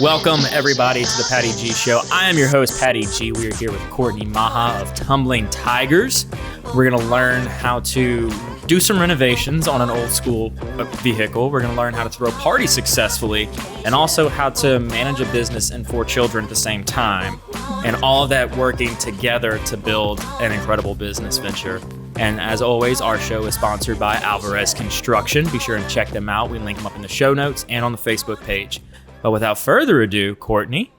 Welcome, everybody, to the Patty G Show. I am your host, Patty G. We are here with Courtney Maha of Tumbling Tigers. We're going to learn how to do some renovations on an old school vehicle. We're going to learn how to throw parties successfully and also how to manage a business and 4 children at the same time. And all of that working together to build an incredible business venture. And as always, our show is sponsored by Alvarez Construction. Be sure and check them out. We link them up in the show notes and on the Facebook page. But without further ado, Courtney,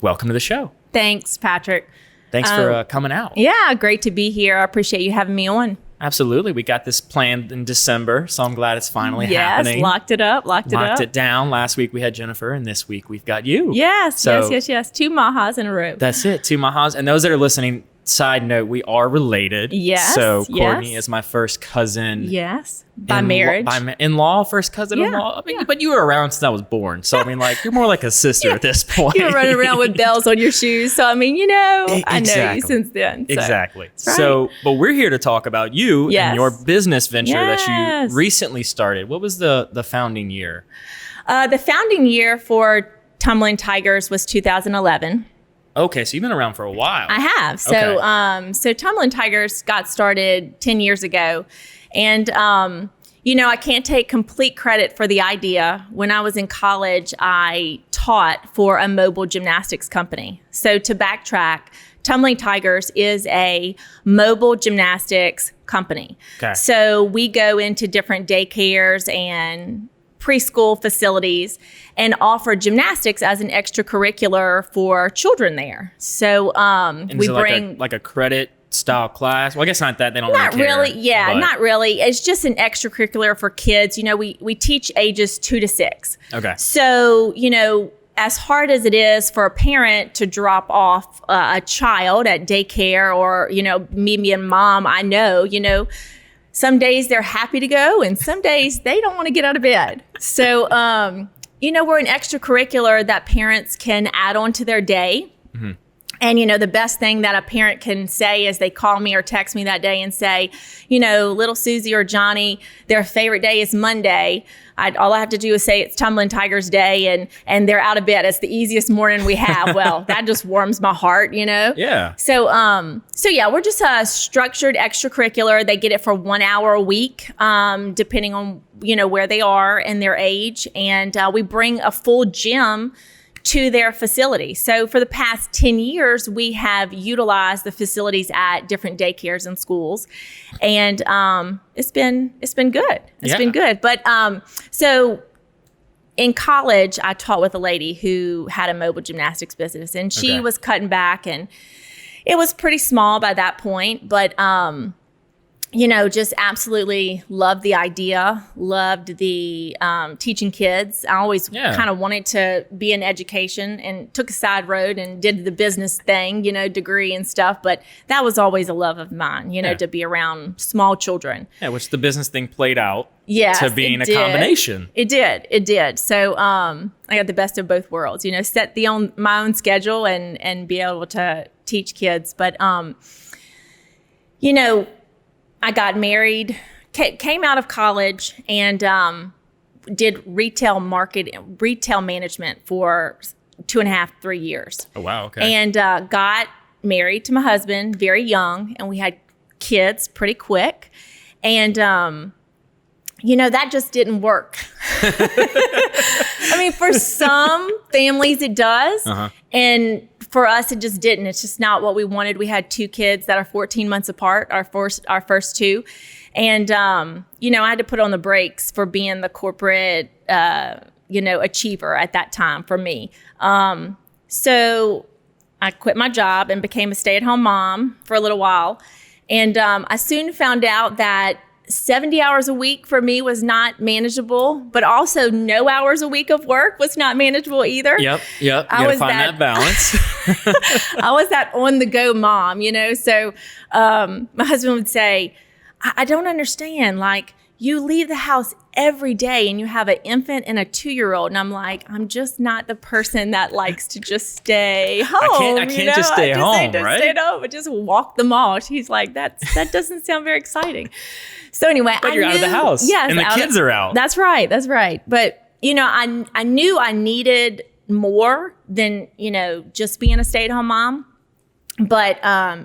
welcome to the show. Thanks, Patrick. Thanks for coming out. Yeah, great to be here. I appreciate you having me on. Absolutely. We got this planned in December, so I'm glad it's finally happening. Yes, locked it down. Last week we had Jennifer, and this week we've got you. Yes. 2 Mahas in a row. That's it, 2 Mahas. And those that are listening, side note, we are related. Yes. So Courtney is my first cousin. Yes. By marriage. In-law, first cousin-in-law. I mean, but you were around since I was born. So, I mean, like, you're more like a sister at this point. You were running around with bells on your shoes. So, I mean, I know you since then. So. Exactly. Right. So, but we're here to talk about you and your business venture that you recently started. What was the founding year? The founding year for Tumbling Tigers was 2011. Okay, so you've been around for a while. I have. So, so Tumbling Tigers got started 10 years ago. And, I can't take complete credit for the idea. When I was in college, I taught for a mobile gymnastics company. So to backtrack, Tumbling Tigers is a mobile gymnastics company. Okay. So we go into different daycares and preschool facilities and offer gymnastics as an extracurricular for children there. So we bring like a credit style class. Well, I guess not that. They don't not really care, really. Yeah, not really. It's just an extracurricular for kids. We teach ages 2 to 6. Okay. So, as hard as it is for a parent to drop off a child at daycare or, me being mom, I know, some days they're happy to go and some days they don't want to get out of bed. So, we're an extracurricular that parents can add on to their day. Mm-hmm. And, the best thing that a parent can say is they call me or text me that day and say, little Susie or Johnny, their favorite day is Monday. All I have to do is say it's Tumbling Tigers Day and they're out of bed. It's the easiest morning we have. Well, that just warms my heart, Yeah. So we're just a structured extracurricular. They get it for 1 hour a week, depending on, where they are and their age. And we bring a full gym to their facility. So for the past 10 years, we have utilized the facilities at different daycares and schools. And it's been good. It's been good. But so in college, I taught with a lady who had a mobile gymnastics business, and she was cutting back, and it was pretty small by that point. But just absolutely loved the idea, loved the teaching kids. I always kind of wanted to be in education and took a side road and did the business thing, degree and stuff. But that was always a love of mine, to be around small children. Yeah, which the business thing played out to being a combination. It did. So I got the best of both worlds, set my own schedule and be able to teach kids. But, I got married, came out of college, and did retail management for 2.5, 3 years. Oh, wow. Okay. And got married to my husband very young, and we had kids pretty quick. And, that just didn't work. I mean, for some families it does. Uh-huh. And for us, it just didn't. It's just not what we wanted. We had 2 kids that are 14 months apart, our first 2. And, I had to put on the brakes for being the corporate, achiever at that time for me. So I quit my job and became a stay-at-home mom for a little while. And I soon found out that 70 hours a week for me was not manageable, but also no hours a week of work was not manageable either. Yep. You gotta find that balance. I was that on-the-go mom, So my husband would say, I don't understand. Like, you leave the house every day and you have an infant and a 2-year-old. And I'm like, I'm just not the person that likes to just stay home. I can't just stay home, right? Stay at home and just walk the mall. She's like, that doesn't sound very exciting. So anyway, but you're out of the house. Yes, and the kids are out. That's right. But, I knew I needed more than, just being a stay-at-home mom, but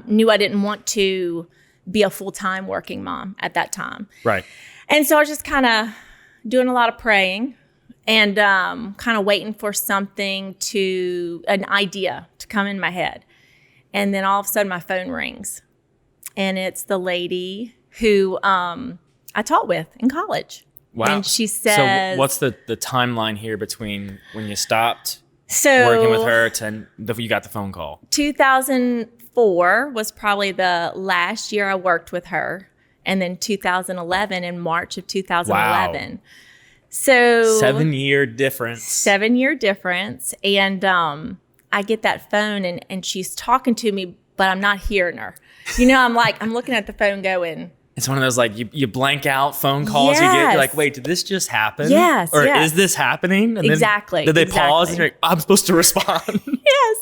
knew I didn't want to be a full-time working mom at that time. Right. And so I was just kind of doing a lot of praying and kind of waiting for an idea to come in my head. And then all of a sudden my phone rings, and it's the lady who I taught with in college. Wow. And she says... So what's the timeline here between when you stopped working with her to you got the phone call? 2004 was probably the last year I worked with her. And then 2011, in March of 2011. Wow. So 7-year difference. 7-year difference. And I get that phone and she's talking to me, but I'm not hearing her. I'm looking at the phone going... It's one of those, like, you blank out phone calls you get. You're like, wait, did this just happen? Yes. Or is this happening? And exactly. Then, did they pause? And you're like, I'm supposed to respond. Yes.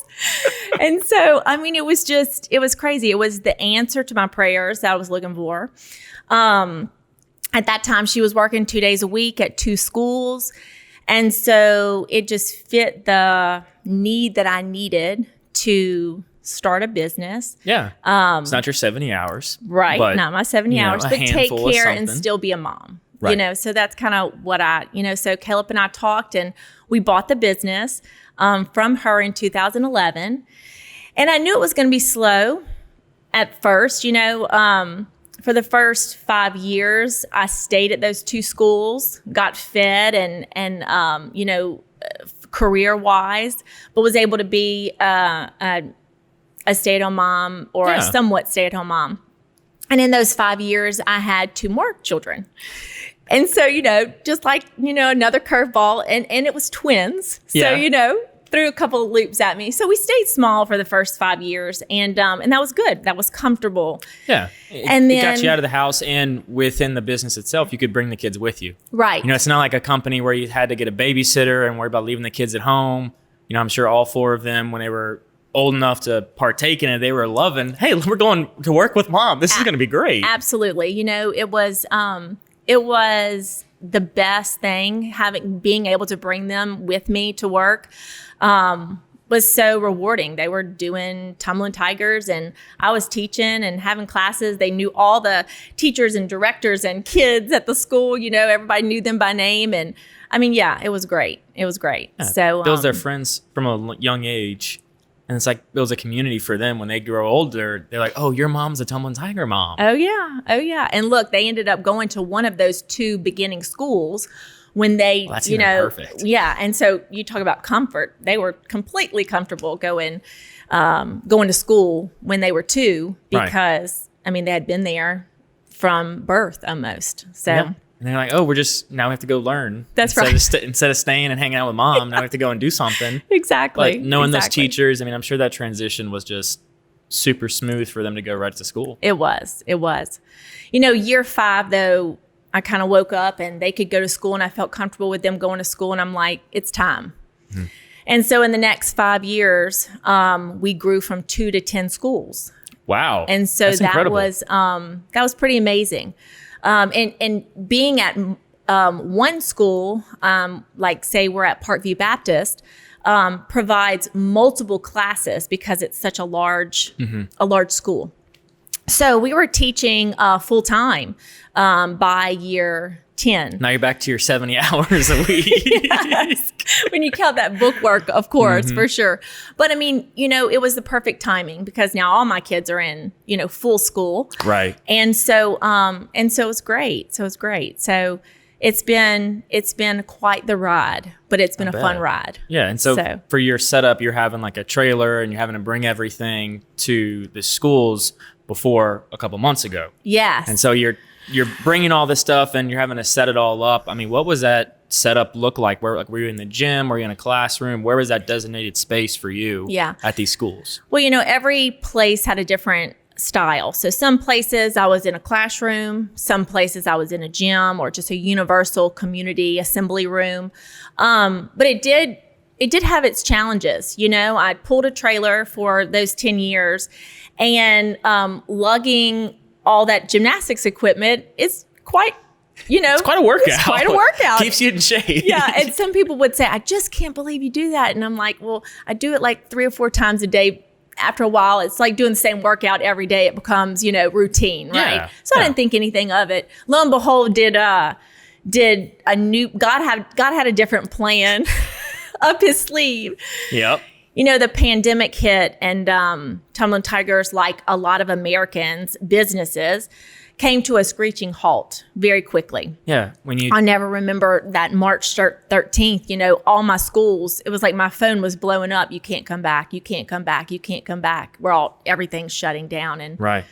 And so, it was crazy. It was the answer to my prayers that I was looking for. At that time, she was working 2 days a week at 2 schools. And so it just fit the need that I needed to start a business. Yeah. It's not your 70 hours. Right. Not my 70 hours, but take care and still be a mom. Right. So that's kind of what so Caleb and I talked, and we bought the business from her in 2011. And I knew it was going to be slow at first. For the first 5 years, I stayed at those 2 schools, got fed and career-wise, but was able to be a stay-at-home mom or a somewhat stay-at-home mom. And in those 5 years, I had 2 more children. And so, just like, another curveball, and it was twins. So, threw a couple of loops at me. So we stayed small for the first 5 years, and that was good. That was comfortable. Yeah. It got you out of the house, and within the business itself, you could bring the kids with you. Right. It's not like a company where you had to get a babysitter and worry about leaving the kids at home. I'm sure all 4 of them, when they were old enough to partake in it, they were loving, hey, we're going to work with mom. This is going to be great. Absolutely. It was the best thing, being able to bring them with me to work. Was so rewarding. They were doing Tumbling Tigers, and I was teaching and having classes. They knew all the teachers and directors and kids at the school. Everybody knew them by name. And it was great. It was great. Yeah, so those are friends from a young age. And it's like it was a community for them. When they grow older, they're like, oh, your mom's a Tumbling Tiger mom. Oh, yeah. And look, they ended up going to one of those 2 beginning schools when they, that's perfect. Yeah. And so you talk about comfort. They were completely comfortable going to school when they were 2 because, they had been there from birth almost. So. Yeah. And they're like, oh, now we have to go learn. That's instead of staying and hanging out with mom, now we have to go and do something. Exactly. But knowing those teachers, I'm sure that transition was just super smooth for them to go right to school. It was. Year 5, though, I kind of woke up and they could go to school, and I felt comfortable with them going to school, and I'm like, it's time. Mm-hmm. And so in the next 5 years, we grew from 2 to 10 schools. Wow. And so that was pretty amazing. And being at one school, like say we're at Parkview Baptist, provides multiple classes because it's such a large school. So we were teaching full time by year 10. Now you're back to your 70 hours a week. Yes. When you count that book work, of course, for sure. But it was the perfect timing because now all my kids are in, full school. Right. And so it's great. So it's been quite the ride, but it's been a fun ride. Yeah. And so for your setup, you're having like a trailer and you're having to bring everything to the schools before a couple months ago. Yes. And so you're bringing all this stuff and you're having to set it all up. What was that setup look like? Were you in the gym? Were you in a classroom? Where was that designated space for you at these schools? Well, every place had a different style. So some places I was in a classroom, some places I was in a gym or just a universal community assembly room. But it did have its challenges. I pulled a trailer for those 10 years and lugging all that gymnastics equipment is quite It's quite a workout. It's quite a workout. Keeps you in shape. Yeah. And some people would say, I just can't believe you do that. And I'm like, well, I do it like 3 or 4 times a day. After a while, it's like doing the same workout every day. It becomes, routine, right? Yeah. So I didn't think anything of it. Lo and behold, did a new God had a different plan up his sleeve. Yep. The pandemic hit, and Tumbling Tigers, like a lot of Americans, businesses, came to a screeching halt very quickly. Yeah. I'll never remember that March 13th, all my schools, it was like my phone was blowing up. You can't come back. You can't come back. You can't come back. Everything's shutting down. And right.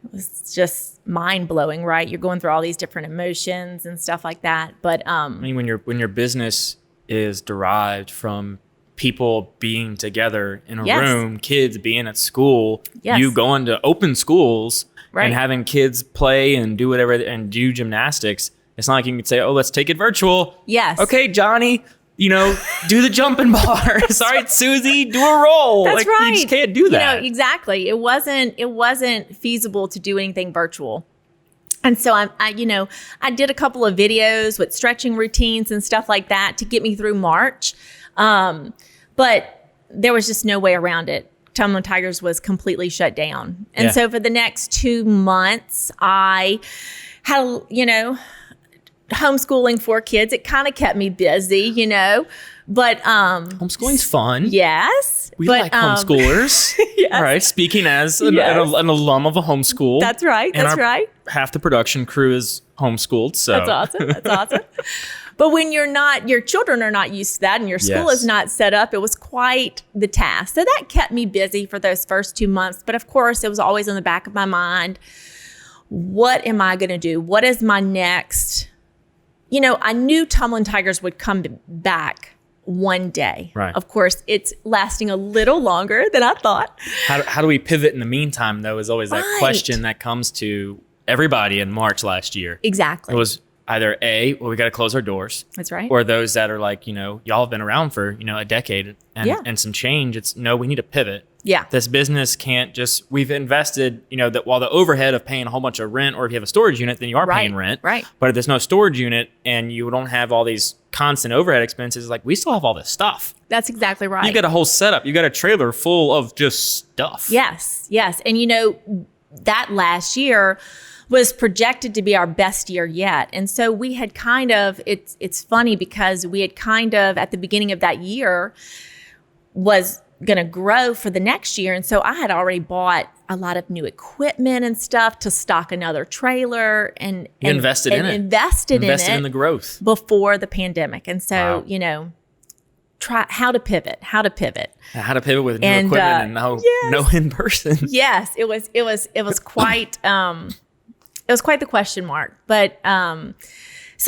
It was just mind blowing, right? You're going through all these different emotions and stuff like that. But when your business is derived from people being together in a room, kids being at school, you going to open schools and having kids play and do whatever and do gymnastics. It's not like you can say, oh, let's take it virtual. Yes. Okay, Johnny, do the jumping bars. All right, Susie, do a roll. That's right. You just can't do that. Exactly. It wasn't feasible to do anything virtual. And so I did a couple of videos with stretching routines and stuff like that to get me through March. But there was just no way around it. Tumbling Tigers was completely shut down. And so for the next 2 months, I had, homeschooling 4 kids. It kind of kept me busy, but homeschooling's fun. Yes. We like homeschoolers. Yes. All right. Speaking as an alum of a homeschool. That's right. That's right. Half the production crew is homeschooled. So That's awesome. But when your children are not used to that and your school is not set up, it was quite the task. So that kept me busy for those first 2 months. But of course, it was always in the back of my mind. What am I going to do? What is my next? I knew Tumbling Tigers would come back one day. Right. Of course, it's lasting a little longer than I thought. How do we pivot in the meantime, though, is always that question that comes to everybody in March last year. Exactly. It was either we got to close our doors. That's right. Or those that are like, y'all have been around for, a decade and some change. It's no, we need to pivot. Yeah. This business can't we've invested, that while the overhead of paying a whole bunch of rent, or if you have a storage unit, then you are paying rent. Right. But if there's no storage unit and you don't have all these constant overhead expenses, like we still have all this stuff. That's exactly right. You got a whole setup. You got a trailer full of just stuff. Yes. And that last year was projected to be our best year yet. And so we had it's funny because we had at the beginning of that year was going to grow for the next year. And so I had already bought a lot of new equipment and stuff to stock another trailer and invested in it in the growth before the pandemic. And so, try how to pivot with new equipment and no in person. Yes, it was quite it was quite the question mark. But so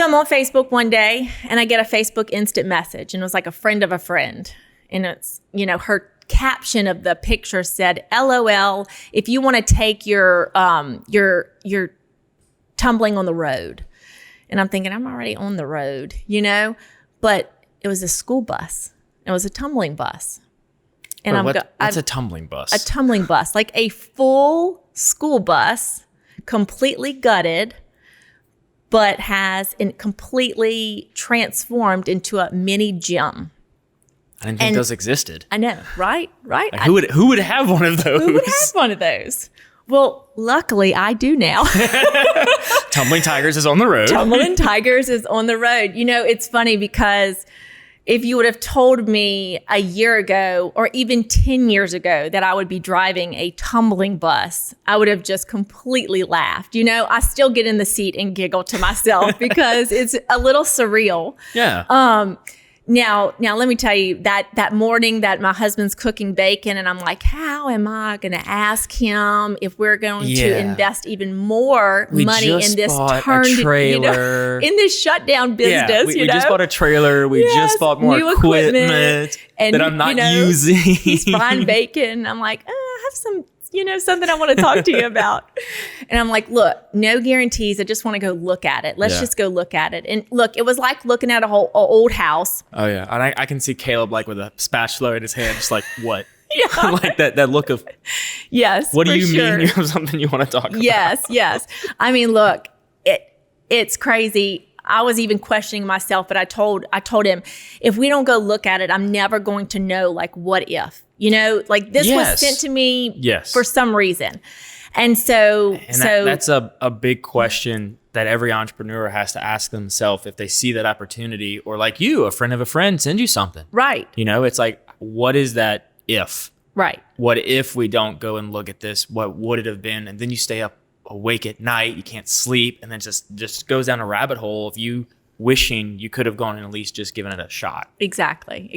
I'm on Facebook one day and I get a Facebook instant message, and it was like a friend of a friend, and it's her caption of the picture said, "LOL, if you want to take your tumbling on the road." And I'm thinking, I'm already on the road, but it was a school bus. It was a tumbling bus. And what's a tumbling bus? A tumbling bus, like a full school bus, completely gutted, but has completely transformed into a mini gym. I didn't think those existed. I know, right? Like, who would have one of those? Who would have one of those? Well, luckily I do now. Tumbling Tigers is on the road. Tumbling Tigers is on the road. It's funny because if you would have told me a year ago or even 10 years ago that I would be driving a tumbling bus, I would have just completely laughed. I still get in the seat and giggle to myself because it's a little surreal. Yeah. Now let me tell you that morning that my husband's cooking bacon, and I'm like, how am I going to ask him if we're going to invest even more money in this trailer, in this shutdown business? Yeah, we just bought a trailer. We just bought more equipment that I'm not using. He's frying bacon. I'm like, I have some. Something I want to talk to you about. And I'm like, look, no guarantees. I just want to go look at it. Let's just go look at it. And look, it was like looking at a whole old house. Oh, yeah. And I can see Caleb like with a spatula in his hand, just like, what? Yeah. Like that look of, yes. What do you mean you have something you want to talk about? Yes. I mean, look, it's crazy. I was even questioning myself, but I told him, if we don't go look at it, I'm never going to know, like, what if, like this was sent to me for some reason. And so, that's a big question that every entrepreneur has to ask themselves if they see that opportunity, or like you, a friend of a friend send you something. Right. It's like, what is that if? Right. What if we don't go and look at this? What would it have been? And then you stay up awake at night, you can't sleep, and then just goes down a rabbit hole of you wishing you could have gone and at least just given it a shot. Exactly.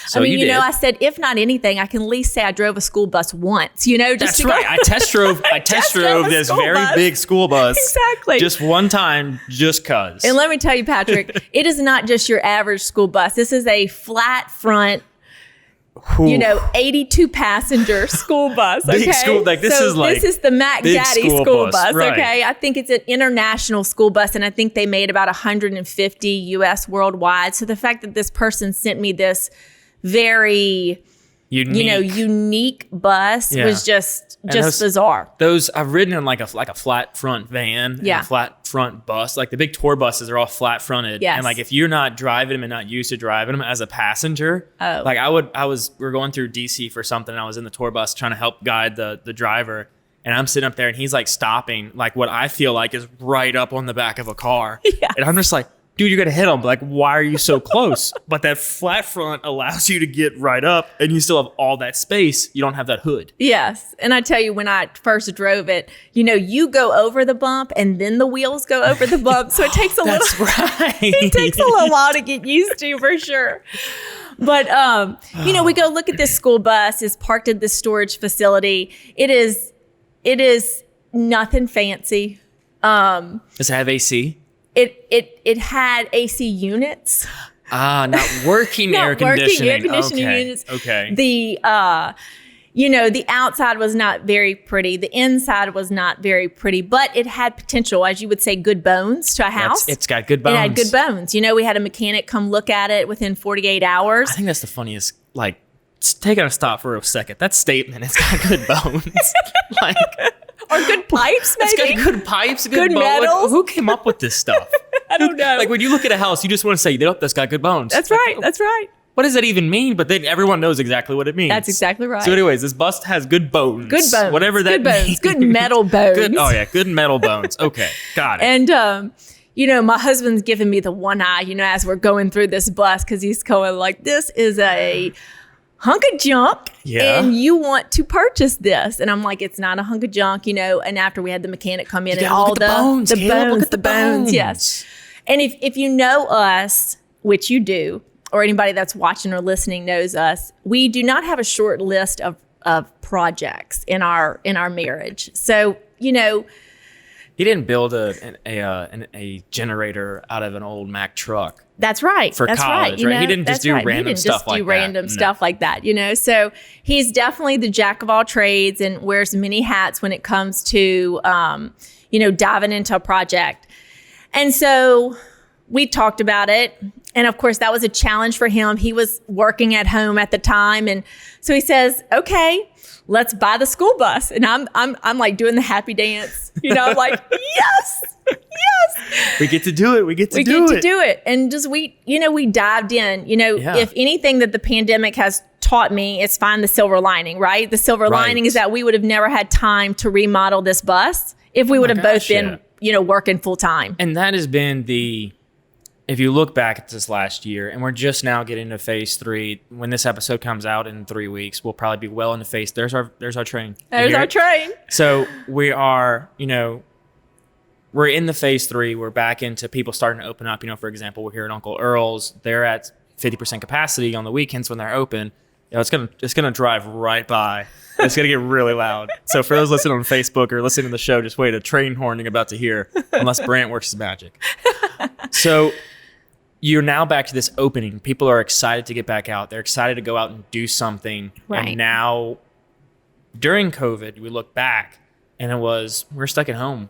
So I mean, I said, if not anything, I can at least say I drove a school bus once, just That's right. I test drove this very big school bus. Exactly. Just one time, just cause. And let me tell you, Patrick, it is not just your average school bus. This is a flat front, 82 passenger school bus. Okay. Big school, this is the Mac Daddy school bus. Right. Okay. I think it's an international school bus, and I think they made about 150 US worldwide. So the fact that this person sent me this very unique bus was just bizarre. Those I've ridden in like a flat front van, and a flat front bus. Like the big tour buses are all flat fronted. Yes. And like if you're not driving them and not used to driving them as a passenger, like we're going through DC for something, and I was in the tour bus trying to help guide the driver. And I'm sitting up there and he's like stopping, like what I feel like is right up on the back of a car. Yes. And I'm just like, dude, you're going to hit him. Like, why are you so close? But that flat front allows you to get right up, and you still have all that space. You don't have that hood. Yes. And I tell you, when I first drove it, you go over the bump and then the wheels go over the bump. So it takes it takes a little while to get used to, for sure. But, we go look at this school bus. It's parked at this storage facility. It is nothing fancy. Does it have AC? It had AC units. Not working air conditioning. Units. Okay. The the outside was not very pretty. The inside was not very pretty, but it had potential, as you would say, good bones to a house. It's got good bones. It had good bones. We had a mechanic come look at it within 48 hours. I think that's the funniest, like, taking a stop for a second. That statement, it's got good bones. Like, or good pipes, maybe. It's got good pipes, good metals. Like, who came up with this stuff? I don't know. Like when you look at a house, you just want to say, "Yep, that's got good bones." That's right. That's right. What does that even mean? But then everyone knows exactly what it means. That's exactly right. So, anyways, this bus has good bones. Good bones. Whatever that means. Good metal bones. Good metal bones. Okay, got it. And my husband's giving me the one eye, as we're going through this bus, because he's going like, "This is a hunk of junk, and you want to purchase this." And I'm like, it's not a hunk of junk, And after we had the mechanic come in, and all the bones, look at the bones. Yes. And if you know us, which you do, or anybody that's watching or listening knows us, we do not have a short list of projects in our marriage. So he didn't build a generator out of an old Mack truck. That's right. For that's college, right? He didn't just do random stuff like that. Random stuff like that, So he's definitely the jack of all trades and wears many hats when it comes to, diving into a project. And so we talked about it. And of course, that was a challenge for him. He was working at home at the time. And so he says, okay, let's buy the school bus. And I'm like doing the happy dance, I'm like, yes. We get to do it. We get to do it. And just, we dived in, if anything that the pandemic has taught me, it's find the silver lining, right? The silver lining is that we would have never had time to remodel this bus if we would have both been, working full time. And that has been if you look back at this last year, and we're just now getting to phase 3. When this episode comes out in 3 weeks, we'll probably be well into phase. There's our train. There's our train. So we are, we're in the phase 3. We're back into people starting to open up. For example, we're here at Uncle Earl's. They're at 50% capacity on the weekends when they're open. It's gonna drive right by. It's gonna get really loud. So for those listening on Facebook or listening to the show, just wait, a train horn you're about to hear, unless Brant works his magic. So you're now back to this opening. People are excited to get back out. They're excited to go out and do something. Right. And now, during COVID, we look back and we're stuck at home.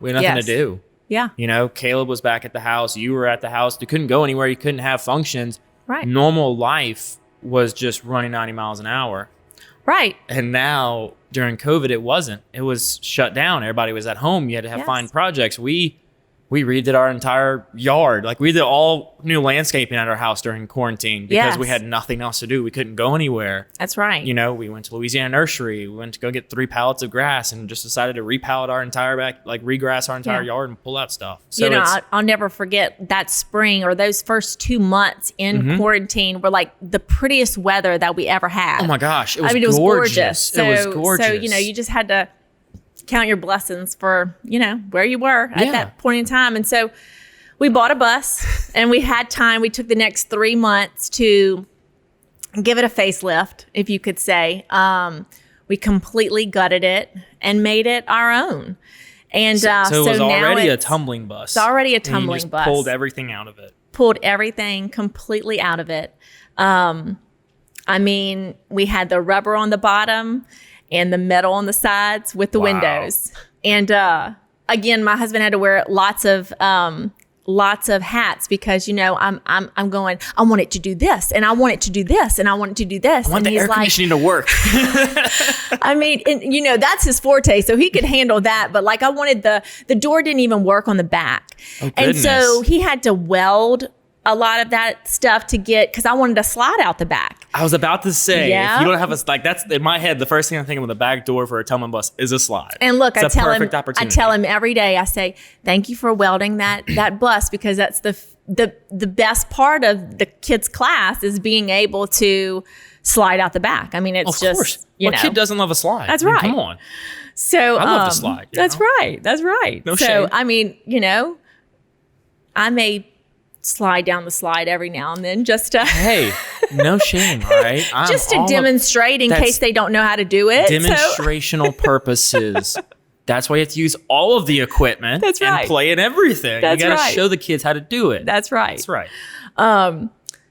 We had nothing to do. Yeah. Caleb was back at the house. You were at the house. You couldn't go anywhere. You couldn't have functions. Right. Normal life was just running 90 miles an hour. Right. And now, during COVID, it wasn't. It was shut down. Everybody was at home. You had to find projects. We we redid our entire yard. Like we did all new landscaping at our house during quarantine because we had nothing else to do. We couldn't go anywhere. That's right. You know, we went to Louisiana Nursery. We went to go get 3 pallets of grass and just decided to repallet our entire regrass our entire yard and pull out stuff. So I'll never forget that spring or those first 2 months in quarantine were like the prettiest weather that we ever had. Oh my gosh. It was gorgeous. So, it was gorgeous. So, you just had to count your blessings for, where you were at that point in time. And so we bought a bus and we had time. We took the next 3 months to give it a facelift, if you could say. We completely gutted it and made it our own. And so it was now already a tumbling bus. It's already a tumbling and you just bus. Pulled everything out of it. Pulled everything completely out of it. I mean, we had the rubber on the bottom and the metal on the sides with the windows. And again, my husband had to wear lots of hats because I'm going, I want it to do this, and I want it to do this, and I want it to do this. I want the air conditioning to work. I mean, and, that's his forte, so he could handle that. But I wanted the door didn't even work on the back, and so he had to weld a lot of that stuff to get, because I wanted a slide out the back. I was about to say, if you don't have that's in my head, the first thing I'm thinking of the back door for a tumbling bus is a slide. And look, I tell him every day, I say, thank you for welding that bus, because that's the best part of the kids' class is being able to slide out the back. I mean, it's of course. What kid doesn't love a slide? That's right. Come on. So I love the slide. That's right. That's right. No shame. I mean, I may slide down the slide every now and then just to hey, no shame, all right? Just to demonstrate in case they don't know how to do it. Demonstrational purposes. That's why you have to use all of the equipment and play in everything. That's you got to show the kids how to do it. That's right. That's right.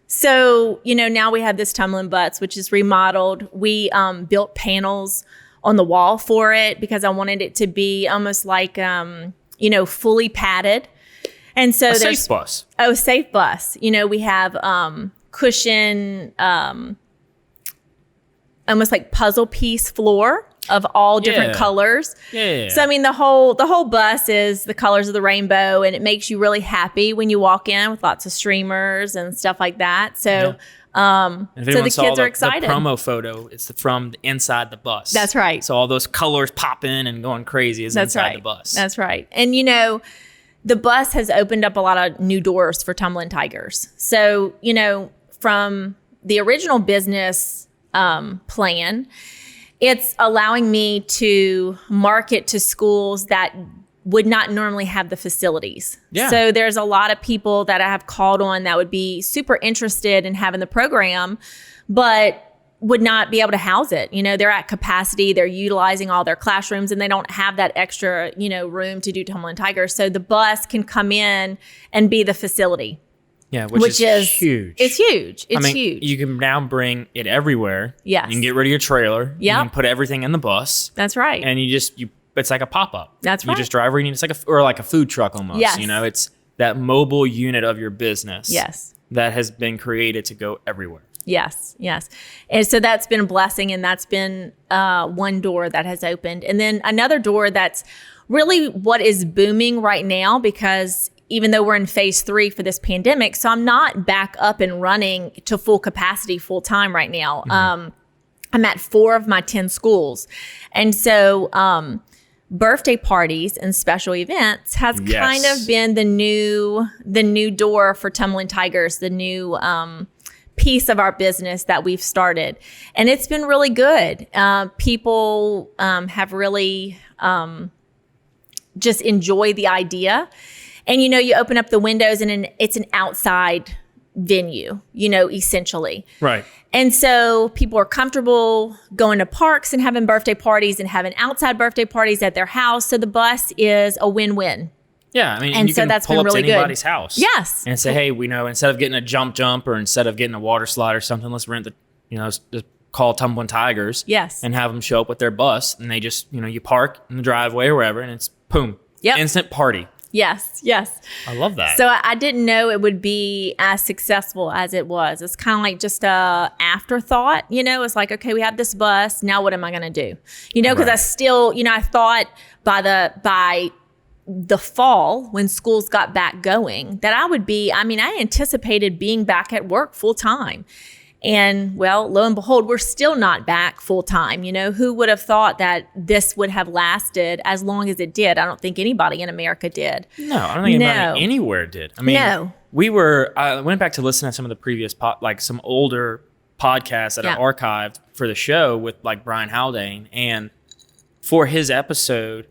So, now we have this tumbling butts, which is remodeled. We built panels on the wall for it because I wanted it to be almost like, fully padded. And so there's safe bus. Oh, safe bus. We have cushion, almost like puzzle piece floor of all different colors. Yeah. So I mean, the whole bus is the colors of the rainbow, and it makes you really happy when you walk in with lots of streamers and stuff like that. So. And if so the kids are excited. The promo photo, it's from inside the bus. That's right. So all those colors popping and going crazy is inside the bus. That's right. And the bus has opened up a lot of new doors for Tumbling Tigers. So, from the original business plan, it's allowing me to market to schools that would not normally have the facilities. Yeah. So there's a lot of people that I have called on that would be super interested in having the program, but would not be able to house it. They're at capacity, they're utilizing all their classrooms, and they don't have that extra, room to do Tumbling Tigers. So the bus can come in and be the facility. Yeah, which is huge. It's huge. It's huge. You can now bring it everywhere. Yes. You can get rid of your trailer. Yeah. You can put everything in the bus. That's right. And it's like a pop-up. That's right. You just drive where you need. It's like a food truck almost. Yes. It's that mobile unit of your business. Yes. That has been created to go everywhere. Yes. And so that's been a blessing, and that's been one door that has opened. And then another door that's really what is booming right now, because even though we're in phase 3 for this pandemic, so I'm not back up and running to full capacity full time right now. Mm-hmm. I'm at 4 of my 10 schools. And so birthday parties and special events has kind of been the new door for Tumbling Tigers, the new piece of our business that we've started. And it's been really good. People have really just enjoyed the idea. And, you open up the windows and it's an outside venue, essentially. Right. And so people are comfortable going to parks and having birthday parties and having outside birthday parties at their house. So the bus is a win-win. Yeah, and you so can that's pull been up really to anybody's house. Yes. And say, hey, instead of getting a jump or instead of getting a water slide or something, let's rent just call Tumbling Tigers. Yes. And have them show up with their bus, and they just, you park in the driveway or wherever, and it's boom. Yep. Instant party. Yes. I love that. So I didn't know it would be as successful as it was. It's kind of like just a afterthought, it's like, okay, we have this bus. Now what am I going to do? Because I still, I thought by the fall when schools got back going that I anticipated being back at work full time. And well, lo and behold, we're still not back full time. Who would have thought that this would have lasted as long as it did? I don't think anybody in America did. No, I don't think anybody anywhere did. I mean, I went back to listen to some of the previous, some older podcasts that are archived for the show with like Brian Haldane. And for his episode,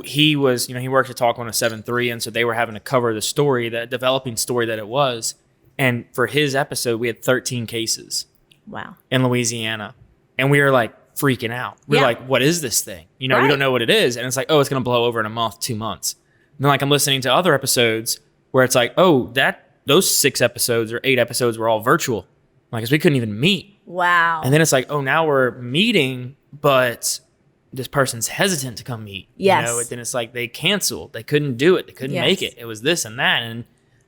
he was, he worked at Talk 107.3, and so they were having to cover the story, that developing story that it was. And for his episode, we had 13 cases. Wow. In Louisiana. And we were like freaking out. We're like, what is this thing? We don't know what it is. And it's like, oh, it's going to blow over in a month, 2 months. And then like I'm listening to other episodes where it's like, oh, those 6 episodes or 8 episodes were all virtual. Like, 'cause we couldn't even meet. Wow. And then it's like, oh, now we're meeting, but this person's hesitant to come meet. Yes. Then it's like they canceled. They couldn't do it. They couldn't make it. It was this and that. And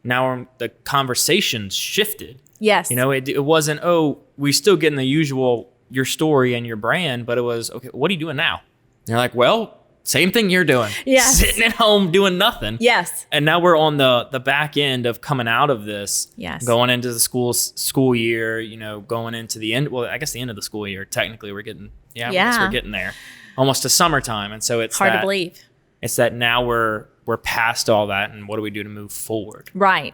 now the conversation shifted. Yes. It wasn't, oh, we still getting the usual, your story and your brand, but it was, okay, what are you doing now? And you're like, well, same thing you're doing. Yes. Sitting at home doing nothing. Yes. And now we're on the back end of coming out of this. Yes. Going into the school year, going into the end. Well, I guess the end of the school year, technically we're getting, I guess we're getting there. Almost to summertime. And so it's hard to believe. It's that now we're past all that, and what do we do to move forward? Right.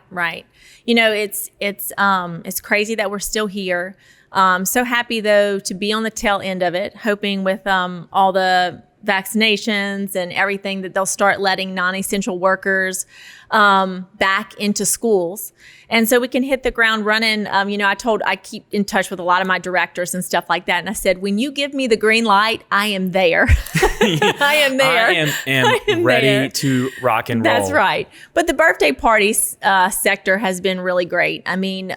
It's crazy that we're still here. So happy though to be on the tail end of it, hoping with all the vaccinations and everything that they'll start letting non-essential workers back into schools. And so we can hit the ground running. I keep in touch with a lot of my directors and stuff like that. And I said, when you give me the green light, I am there. I am there. I am ready to rock and roll. That's right. But the birthday party sector has been really great. I mean,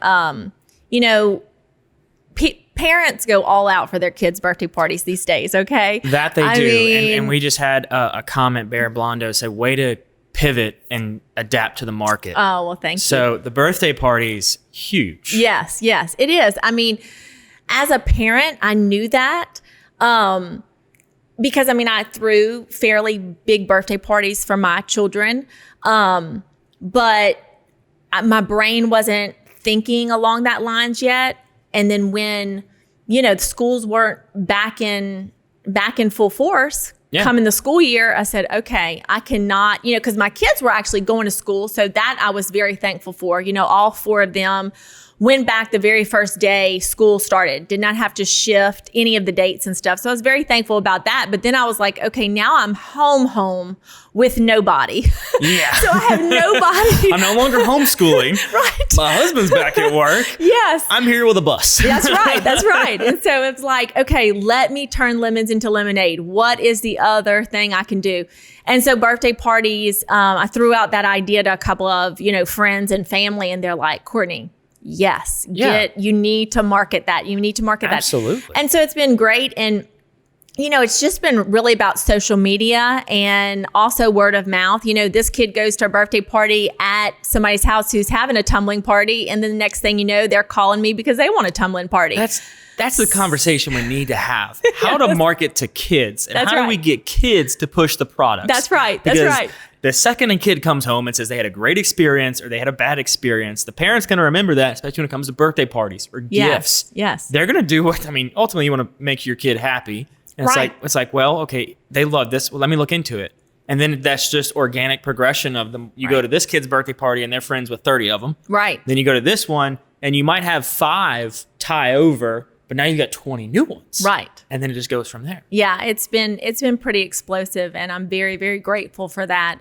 parents go all out for their kids' birthday parties these days, okay? That they do. And we just had a comment, Bear Blondo, say, way to pivot and adapt to the market. Oh, well, thank you. So the birthday party's huge. Yes, it is. I mean, as a parent, I knew that because, I threw fairly big birthday parties for my children, but my brain wasn't thinking along that lines yet. And then when, the schools weren't back in full force, coming the school year, I said, okay, I cannot, because my kids were actually going to school. So that I was very thankful for. All 4 of them went back the very first day school started, did not have to shift any of the dates and stuff. So I was very thankful about that. But then I was like, okay, now I'm home with nobody. Yeah. So I have nobody. I'm no longer homeschooling. Right. My husband's back at work. Yes. I'm here with a bus. That's right. And so it's like, okay, let me turn lemons into lemonade. What is the other thing I can do? And so birthday parties, I threw out that idea to a couple of, friends and family, and they're like, Courtney, yes, you need to market that. You need to market that. Absolutely. And so it's been great. And, it's just been really about social media and also word of mouth. This kid goes to a birthday party at somebody's house who's having a tumbling party. And then the next thing you know, they're calling me because they want a tumbling party. That's the conversation we need to have. How to market to kids, and how do we get kids to push the products? That's right. Because the second a kid comes home and says they had a great experience or they had a bad experience, the parent's going to remember that, especially when it comes to birthday parties or gifts. Yes. They're going to do ultimately you want to make your kid happy. And it's like, well, okay, they love this. Well, let me look into it. And then that's just organic progression of them. You go to this kid's birthday party and they're friends with 30 of them. Right. Then you go to this one and you might have 5 tie over, but now you've got 20 new ones. Right. And then it just goes from there. Yeah, it's been pretty explosive, and I'm very, very grateful for that.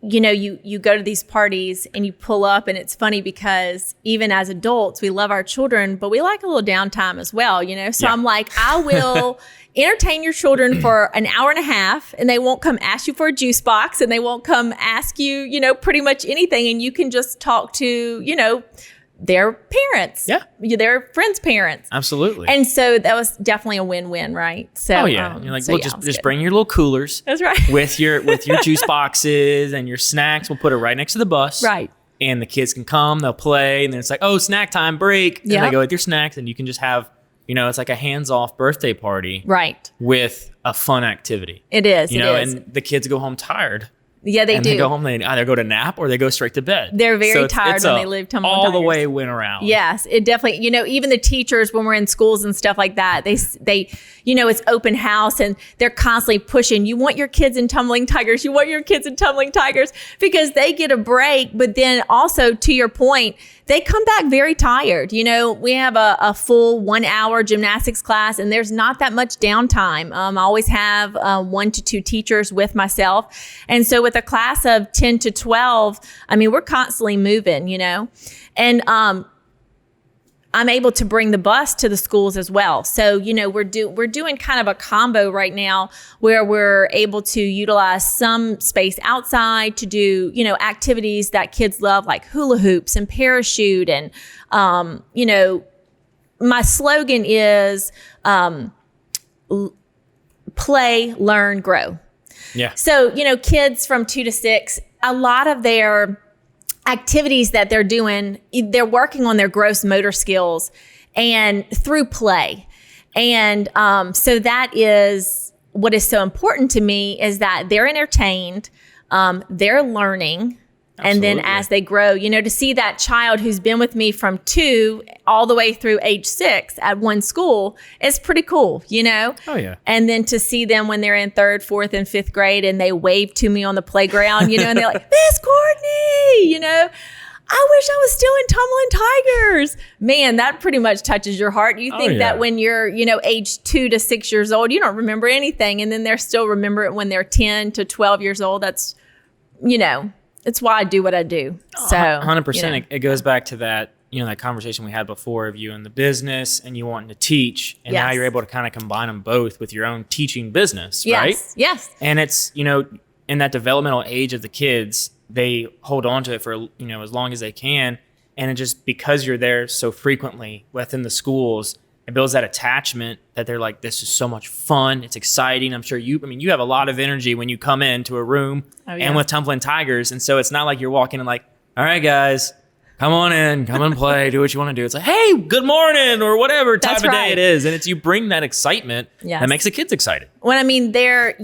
You go to these parties and you pull up, and it's funny because even as adults, we love our children, but we like a little downtime as well, So I'm like, I will entertain your children for an hour and a half, and they won't come ask you for a juice box, and they won't come ask you, pretty much anything. And you can just talk to, their parents, their friends' parents. Absolutely. And so that was definitely a win-win, right? So, you're like, just bring your little coolers. That's right. with your juice boxes and your snacks. We'll put it right next to the bus. Right. And the kids can come, they'll play, and then it's like, oh, snack time, break. And they go with your snacks, and you can just have it's like a hands-off birthday party, Right. with a fun activity. It is. And the kids go home tired. Yeah, they do. They go home, they either go to nap or they go straight to bed. They're very tired when they leave Tumbling Tigers. All the way went around. Yes, it definitely, even the teachers when we're in schools and stuff like that, they it's open house and they're constantly pushing, you want your kids in Tumbling Tigers, you want your kids in Tumbling Tigers, because they get a break. But then also, to your point, they come back very tired. We have a full 1 hour gymnastics class and there's not that much downtime. I always have 1 to 2 teachers with myself. And so with a class of 10 to 12, we're constantly moving, and I'm able to bring the bus to the schools as well. So, we're doing kind of a combo right now where we're able to utilize some space outside to do, activities that kids love, like hula hoops and parachute. And, my slogan is play, learn, grow. Yeah. So, kids from 2 to 6, a lot of their activities that they're doing, they're working on their gross motor skills and through play. And so that is what is so important to me, is that they're entertained, they're learning. Absolutely. And then as they grow, to see that child who's been with me from 2 all the way through age 6 at one school is pretty cool, Oh, yeah. And then to see them when they're in 3rd, 4th, and 5th grade and they wave to me on the playground, and they're like, Miss Courtney, I wish I was still in Tumbling Tigers. Man, that pretty much touches your heart. You think that when you're, age 2 to 6 years old, you don't remember anything. And then they're still remember it when they're 10 to 12 years old. That's, it's why I do what I do. So 100%. It goes back to that, that conversation we had before of you in the business and you wanting to teach, and now you're able to kind of combine them both with your own teaching business, right? Yes. And it's, in that developmental age of the kids, they hold on to it for, as long as they can. And it just, because you're there so frequently within the schools, it builds that attachment that they're like, this is so much fun. It's exciting. I'm sure you have a lot of energy when you come into a room and with Tumbling Tigers. And so it's not like you're walking in like, all right, guys, come on in, come and play, do what you want to do. It's like, hey, good morning, or whatever time of day it is. And it's, you bring that excitement that makes the kids excited. Well, they're,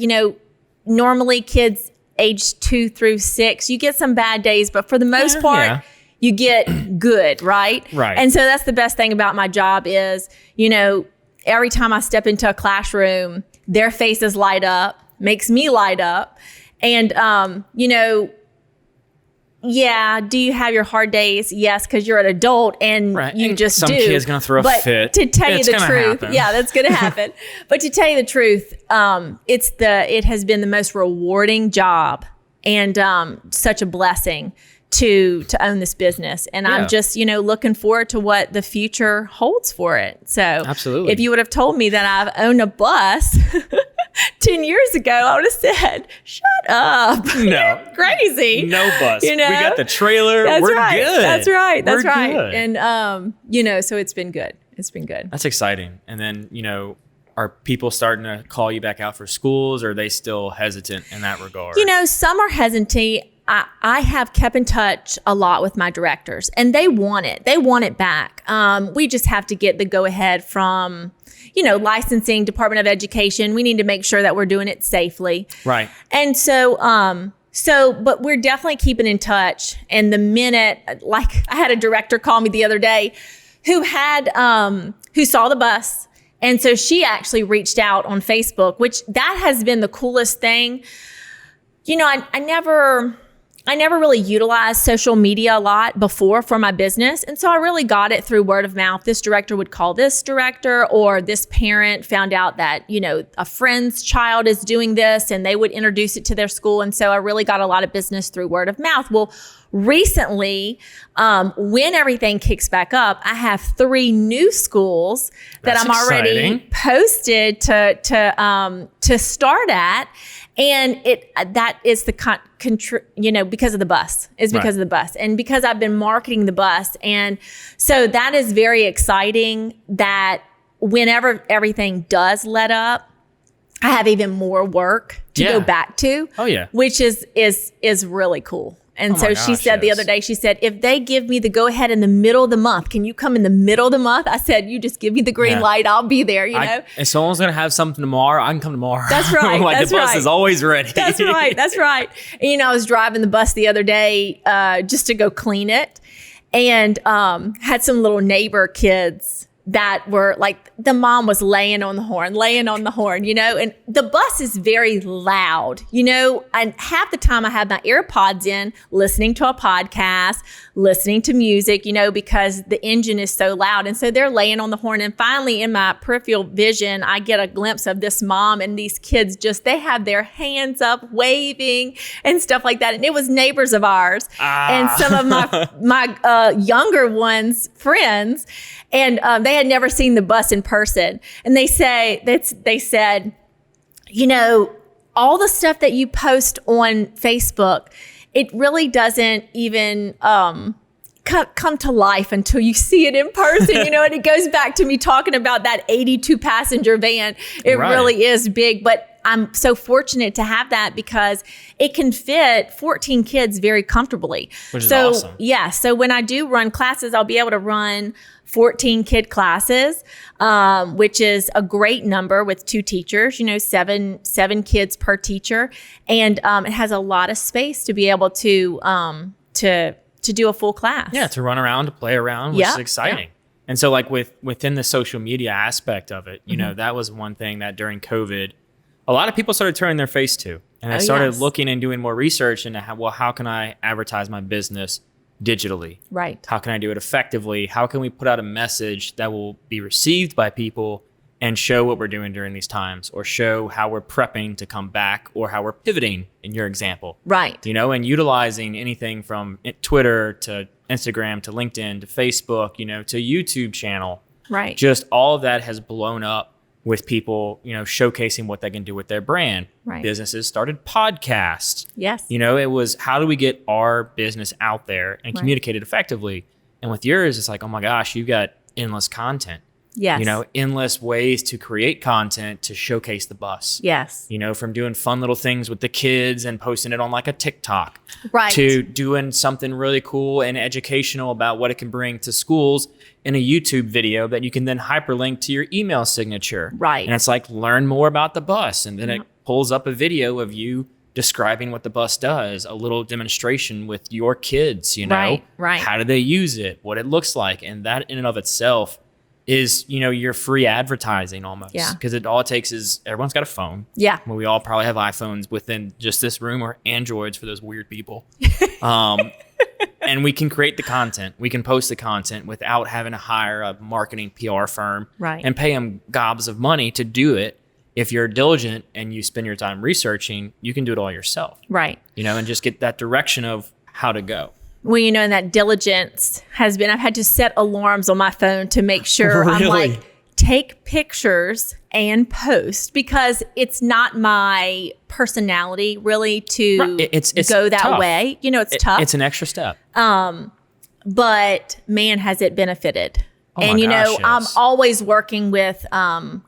normally kids age 2 through 6, you get some bad days, but for the most part, you get good, right? Right. And so that's the best thing about my job is, every time I step into a classroom, their faces light up, makes me light up. And, do you have your hard days? Yes, because you're an adult and you and just some do. Some kid's going to throw a fit. To tell you the truth, happen. that's going to happen. But to tell you the truth, it has been the most rewarding job and such a blessing to own this business. And I'm just, looking forward to what the future holds for it. So absolutely. If you would have told me that I've owned a bus 10 years ago, I would have said, shut up. No. You're crazy. No bus. We got the trailer. We're good. That's right. We're good. And, so it's been good. It's been good. That's exciting. And then, are people starting to call you back out for schools, or are they still hesitant in that regard? Some are hesitant. I have kept in touch a lot with my directors, and they want it. They want it back. We just have to get the go-ahead from, licensing, Department of Education. We need to make sure that we're doing it safely. Right. And so, but we're definitely keeping in touch. And the minute, like I had a director call me the other day who saw the bus. And so she actually reached out on Facebook, which that has been the coolest thing. I never really utilized social media a lot before for my business. And so I really got it through word of mouth. This director would call this director, or this parent found out that, a friend's child is doing this, and they would introduce it to their school. And so I really got a lot of business through word of mouth. Well, recently, when everything kicks back up, I have 3 new schools that I'm already posted to start at. And that is because of the bus. It's because of the bus, and because I've been marketing the bus. And so that is very exciting that whenever everything does let up, I have even more work to go back to. Oh yeah. Which is really cool. And Oh so my she gosh, said the yes. other day, she said, if they give me the go ahead in the middle of the month, can you come in the middle of the month? I said, you just give me the green Yeah. light. I'll be there, you know? If someone's going to have something tomorrow, I can come tomorrow. That's right. Like That's the bus right. is always ready. That's right. That's right. And, you know, I was driving the bus the other day just to go clean it, and had some little neighbor kids that were like, the mom was laying on the horn, you know, and the bus is very loud, you know, and half the time I have my AirPods in, listening to a podcast, listening to music, you know, because the engine is so loud. And so they're laying on the horn. And finally, in my peripheral vision, I get a glimpse of this mom and these kids they have their hands up, waving and stuff like that. And it was neighbors of ours and some of my younger ones' friends. And they had never seen the bus in person. And they said, you know, all the stuff that you post on Facebook, it really doesn't even come to life until you see it in person, you know. And it goes back to me talking about that 82 passenger van. It Right. really is big, but I'm so fortunate to have that because it can fit 14 kids very comfortably. Which is awesome. Yeah. So when I do run classes, I'll be able to run 14 kid classes, which is a great number with 2 teachers, you know, seven kids per teacher. And it has a lot of space to be able to do a full class. Yeah, to run around, to play around, which Yeah, is exciting. yeah. And so like within the social media aspect of it, you know, that was one thing that during COVID, a lot of people started turning their face to. And I started yes. looking and doing more research into how can I advertise my business digitally? Right. How can I do it effectively? How can we put out a message that will be received by people and show what we're doing during these times, or show how we're prepping to come back, or how we're pivoting in your example? Right. You know, and utilizing anything from Twitter to Instagram to LinkedIn to Facebook, you know, to YouTube channel. Right. Just all of that has blown up with people, you know, showcasing what they can do with their brand. Right. Businesses started podcasts. Yes. You know, it was how do we get our business out there and communicate it effectively? And with yours, it's like, oh my gosh, you've got endless content. Yes. You know, endless ways to create content to showcase the bus. Yes. You know, from doing fun little things with the kids and posting it on like a TikTok, Right. to doing something really cool and educational about what it can bring to schools in a YouTube video that you can then hyperlink to your email signature. Right. And it's like, learn more about the bus. And then it pulls up a video of you describing what the bus does, a little demonstration with your kids, you know, Right, right. How do they use it, what it looks like. And that in and of itself is, you know, your free advertising almost. Yeah. Because all it takes is everyone's got a phone. Yeah. Well, we all probably have iPhones within just this room, or Androids for those weird people. And we can create the content. We can post the content without having to hire a marketing PR firm Right. and pay them gobs of money to do it. If you're diligent and you spend your time researching, you can do it all yourself, Right. you know, and just get that direction of how to go. Well, you know, and that diligence has been, I've had to set alarms on my phone to make sure I'm Really? like, take pictures and post, because it's not my personality really to Right. It's go that tough. way. You know, it's tough. It's an extra step. But man, has it benefited. Oh my And, you know, gosh, I'm yes. always working with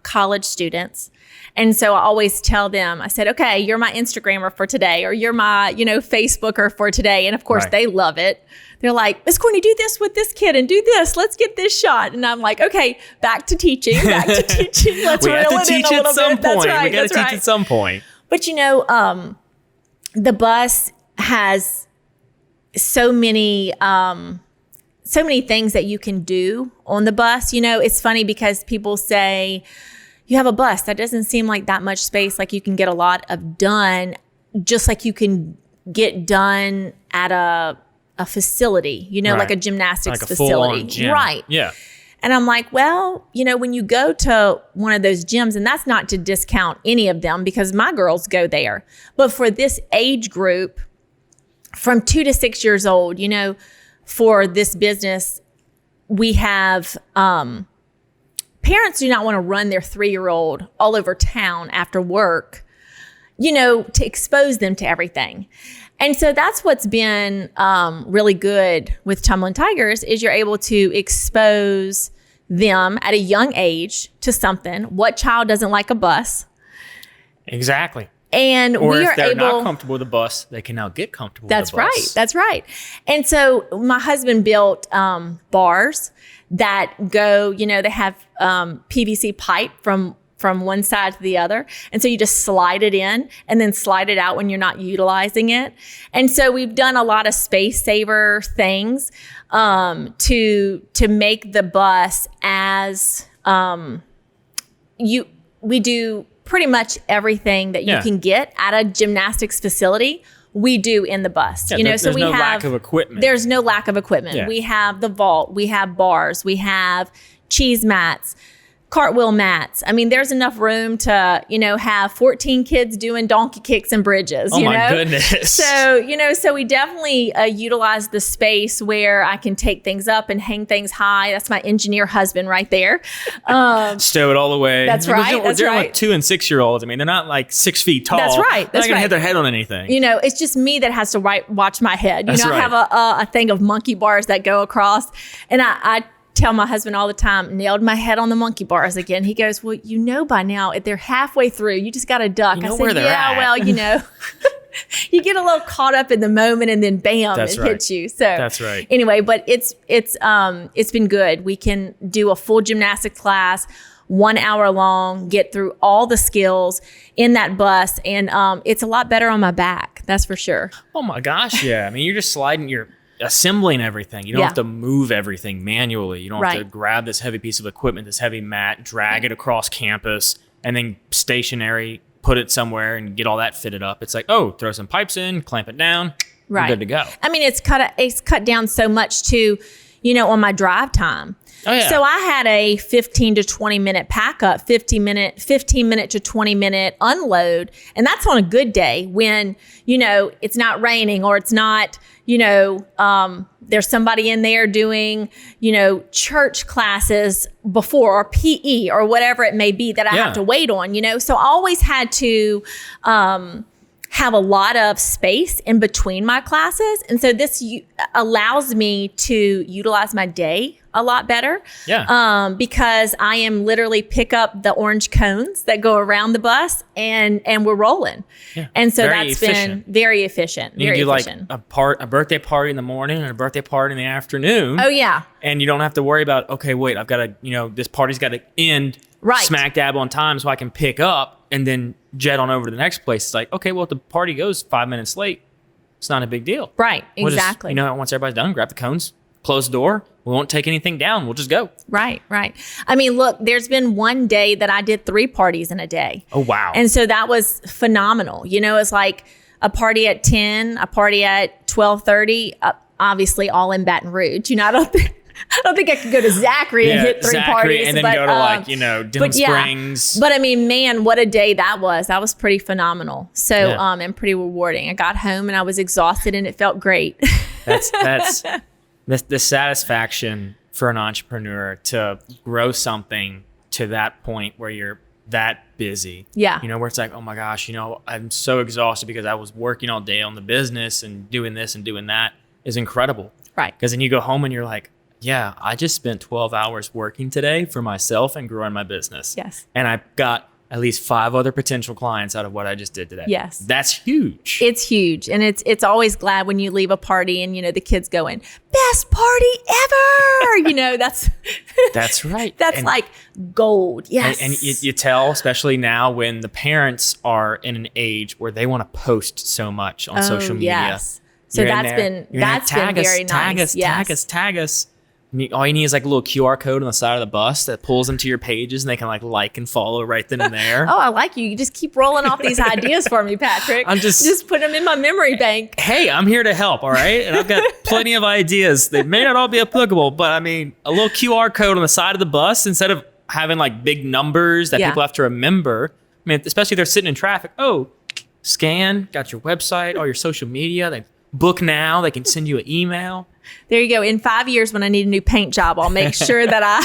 college students. And so I always tell them, I said, okay, you're my Instagrammer for today, or you're my, you know, Facebooker for today. And of course, Right. they love it. They're like, Miss Courtney, do this with this kid and do this. Let's get this shot. And I'm like, okay, back to teaching. Let's We have reel to it in teach a at little some bit. That's point. right. We got to That's teach right. at some point. But you know, the bus has so many things that you can do on the bus. You know, it's funny because people say, you have a bus, that doesn't seem like that much space. Like you can get a lot of done, just like you can get done at a facility, you know, Right. like a gymnastics Like a full-on facility. gym. Right. Yeah. And I'm like, well, you know, when you go to one of those gyms, and that's not to discount any of them because my girls go there, but for this age group from 2 to 6 years old, you know, for this business, we have parents do not want to run their 3-year-old all over town after work, you know, to expose them to everything. And so that's what's been really good with Tumbling Tigers is you're able to expose them at a young age to something. What child doesn't like a bus? Exactly. And Or we if are they're able. not comfortable with the bus, they can now get comfortable That's with the bus. right. That's right. And so my husband built bars that go, they have PVC pipe from one side to the other. And so you just slide it in and then slide it out when you're not utilizing it. And so we've done a lot of space saver things to make the bus as we do pretty much everything that you can get at a gymnastics facility. We do in the bus, Yeah, so there's no lack of equipment. There's no lack of equipment. Yeah. We have the vault, we have bars, we have cheese mats, cartwheel mats. I mean, there's enough room to, have 14 kids doing donkey kicks and bridges. Oh my goodness. So we definitely utilize the space where I can take things up and hang things high. That's my engineer husband right there. Stow it all the way. That's right. We're dealing with 2 and 6 year olds. I mean, they're not like 6 feet tall. That's right. They're not That's going to right. hit their head on anything. It's just me that has to watch my head. That's I have a thing of monkey bars that go across, and I tell my husband all the time, nailed my head on the monkey bars again. He goes, well, by now, if they're halfway through, you just got to duck. You know I said, where they're at. well, you get a little caught up in the moment and then bam, That's it right. hits you. So That's right. Anyway, but it's been good. We can do a full gymnastics class, 1 hour long, get through all the skills in that bus. And it's a lot better on my back. That's for sure. Oh my gosh. Yeah. I mean, you're just you're assembling everything. You don't have to move everything manually. You don't have to grab this heavy piece of equipment, this heavy mat, drag it across campus, and then stationary, put it somewhere and get all that fitted up. It's like, throw some pipes in, clamp it down, we're good to go. I mean, it's cut down so much too, on my drive time. Oh, yeah. So I had a 15 to 20 minute pack up, 15 minute to 20 minute unload. And that's on a good day when, it's not raining or it's not, there's somebody in there doing, church classes before or PE or whatever it may be that I have to wait on, So I always had to have a lot of space in between my classes. And so this allows me to utilize my day a lot better. Yeah. Because I am literally pick up the orange cones that go around the bus and we're rolling. Yeah. And so Very that's efficient. been very efficient. You Very can do efficient. like a birthday party in the morning and a birthday party in the afternoon. Oh yeah. And you don't have to worry about, okay, wait, I've got to, this party's got to end smack dab on time so I can pick up and then jet on over to the next place. It's like, okay, well, if the party goes 5 minutes late, it's not a big deal. Right. We'll Exactly. just, once everybody's done, grab the cones, close the door. We won't take anything down. We'll just go. Right. I mean, look, there's been one day that I did 3 parties in a day. Oh, wow. And so that was phenomenal. It's like a party at 10, a party at 12:30, obviously all in Baton Rouge. I don't think I could go to Zachary and hit 3 parties. And then go to Denham Springs. But I mean, man, what a day that was. That was pretty phenomenal. So, and pretty rewarding. I got home and I was exhausted and it felt great. That's the satisfaction for an entrepreneur to grow something to that point where you're that busy. Yeah. Where it's like, oh my gosh, I'm so exhausted because I was working all day on the business and doing this and doing that is incredible. Right. Because then you go home and you're like, yeah, I just spent 12 hours working today for myself and growing my business. Yes. And I got at least 5 other potential clients out of what I just did today. Yes. That's huge. It's huge. And it's always glad when you leave a party and, the kids going, best party ever. That's right. That's like gold. Yes. And you tell, especially now when the parents are in an age where they want to post so much on social media. Yes. So that's been very nice. Tag us. All you need is like a little QR code on the side of the bus that pulls them to your pages and they can like and follow right then and there. Oh, I like you. You just keep rolling off these ideas for me, Patrick. I'm just put them in my memory bank. Hey, I'm here to help, all right? And I've got plenty of ideas. They may not all be applicable, but I mean, a little QR code on the side of the bus instead of having like big numbers that people have to remember. I mean, especially if they're sitting in traffic. Oh, scan, got your website, all your social media. They book now. They can send you an email. There you go. In 5 years, when I need a new paint job, I'll make sure that I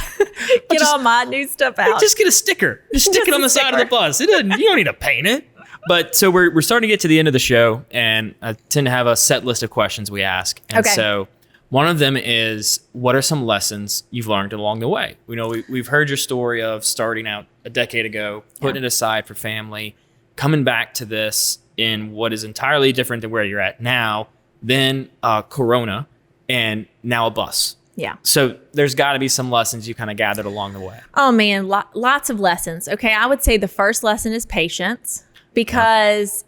get all my new stuff out. Just get a sticker. Just stick it on the side of the bus. You don't need to paint it. But so we're starting to get to the end of the show, and I tend to have a set list of questions we ask. And so one of them is, what are some lessons you've learned along the way? We've heard your story of starting out a decade ago, putting it aside for family, coming back to this in what is entirely different than where you're at now, then Corona, and now a bus. Yeah. So there's got to be some lessons you kind of gathered along the way. Oh man, lots of lessons. Okay, I would say the first lesson is patience, because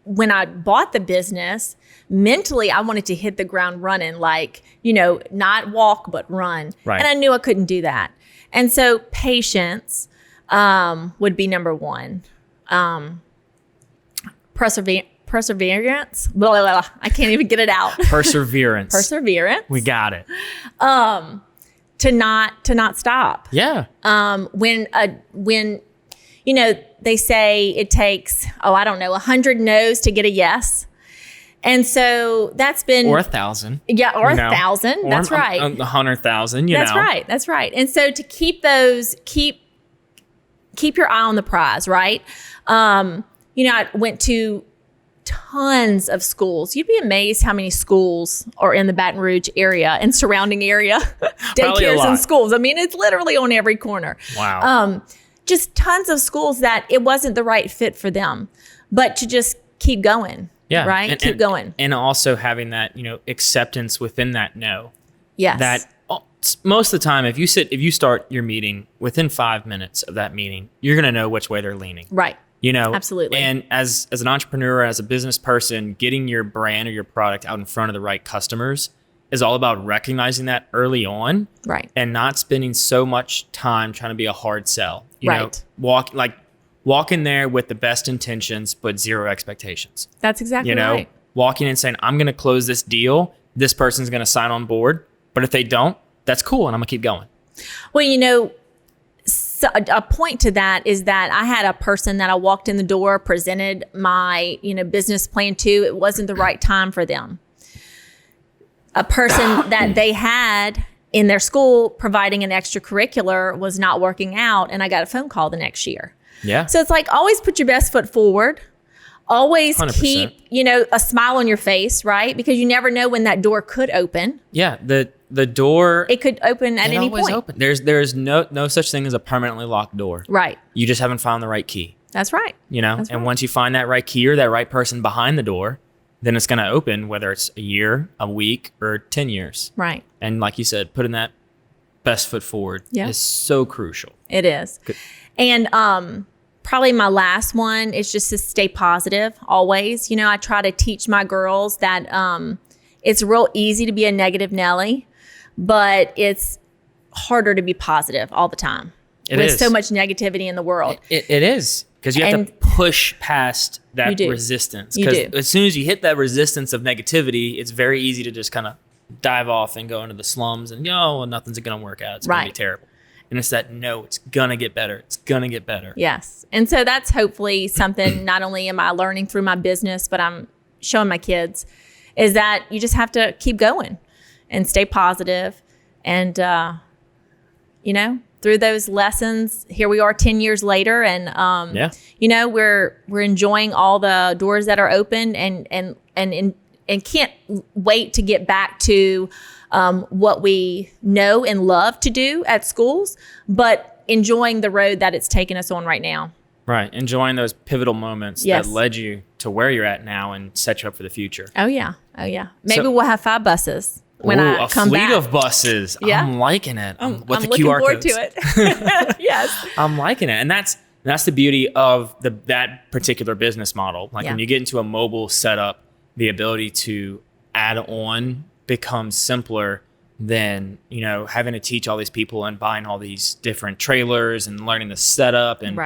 when I bought the business, mentally I wanted to hit the ground running, like not walk but run, Right. And I knew I couldn't do that. And so patience would be number one. Perseverance. Blah, blah, blah. I can't even get it out. Perseverance. Perseverance. We got it. To not stop. Yeah. When they say it takes 100 no's to get a yes. And so that's been, or 1,000. Yeah, or 1,000. That's right. 100,000. That's right. That's right. And so to keep your eye on the prize, right? I went to tons of schools. You'd be amazed how many schools are in the Baton Rouge area and surrounding area. Daycares and schools. I mean, it's literally on every corner. Wow. Just tons of schools that it wasn't the right fit for them, but to just keep going. Yeah. Right. Keep going. And also having that, acceptance within that no. Yes. That most of the time, if you start your meeting within 5 minutes of that meeting, you're going to know which way they're leaning. Right. Absolutely. And as an entrepreneur, as a business person, getting your brand or your product out in front of the right customers is all about recognizing that early on. Right. And not spending so much time trying to be a hard sell. Right. Walk in there with the best intentions, but zero expectations. That's exactly right. Walking in saying, I'm going to close this deal. This person's going to sign on board. But if they don't, that's cool. And I'm going to keep going. Well, so a point to that is that I had a person that I walked in the door, presented my, business plan to. It wasn't the right time for them. A person that they had in their school providing an extracurricular was not working out. And I got a phone call the next year. Yeah. So it's like, always put your best foot forward. Always 100%. keep, a smile on your face, right? Because you never know when that door could open. Yeah. The door. It could open at any point. Open. There's no such thing as a permanently locked door. Right. You just haven't found the right key. That's right. That's and right. once you find that right key or that right person behind the door, then it's going to open, whether it's a year, a week, or 10 years. Right. And like you said, putting that best foot forward is so crucial. It is. Good. And probably my last one is just to stay positive always. I try to teach my girls that it's real easy to be a negative Nelly, but it's harder to be positive all the time. With so much negativity in the world. It is. Because you have to push past that resistance. Because as soon as you hit that resistance of negativity, it's very easy to just kind of dive off and go into the slums and nothing's going to work out. It's going to be terrible. And it's that, no, it's going to get better. It's going to get better. Yes. And so that's hopefully something not only am I learning through my business, but I'm showing my kids, is that you just have to keep going and stay positive. And, through those lessons, here we are 10 years later. And, we're enjoying all the doors that are open and can't wait to get back to what we know and love to do at schools, but enjoying the road that it's taken us on right now. Right. Enjoying those pivotal moments that led you to where you're at now and set you up for the future. Oh, yeah. Maybe we'll have 5 buses when I come back. A fleet of buses. Yeah. I'm liking it. I'm with the looking QR forward codes. to it. Yes. I'm liking it. And that's the beauty of that particular business model. Like when you get into a mobile setup, the ability to add on becomes simpler than, having to teach all these people and buying all these different trailers and learning the setup and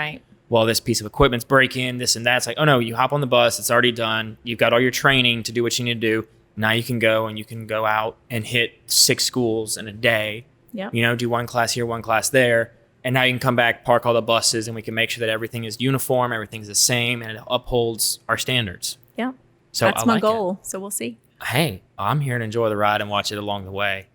this piece of equipment's breaking, this and that. It's like, oh no, you hop on the bus, it's already done. You've got all your training to do what you need to do. Now you can go out and hit 6 schools in a day. Yep. Do 1 class here, 1 class there. And now you can come back, park all the buses, and we can make sure that everything is uniform, everything's the same, and it upholds our standards. Yeah. So that's my goal. So we'll see. Hey, I'm here to enjoy the ride and watch it along the way.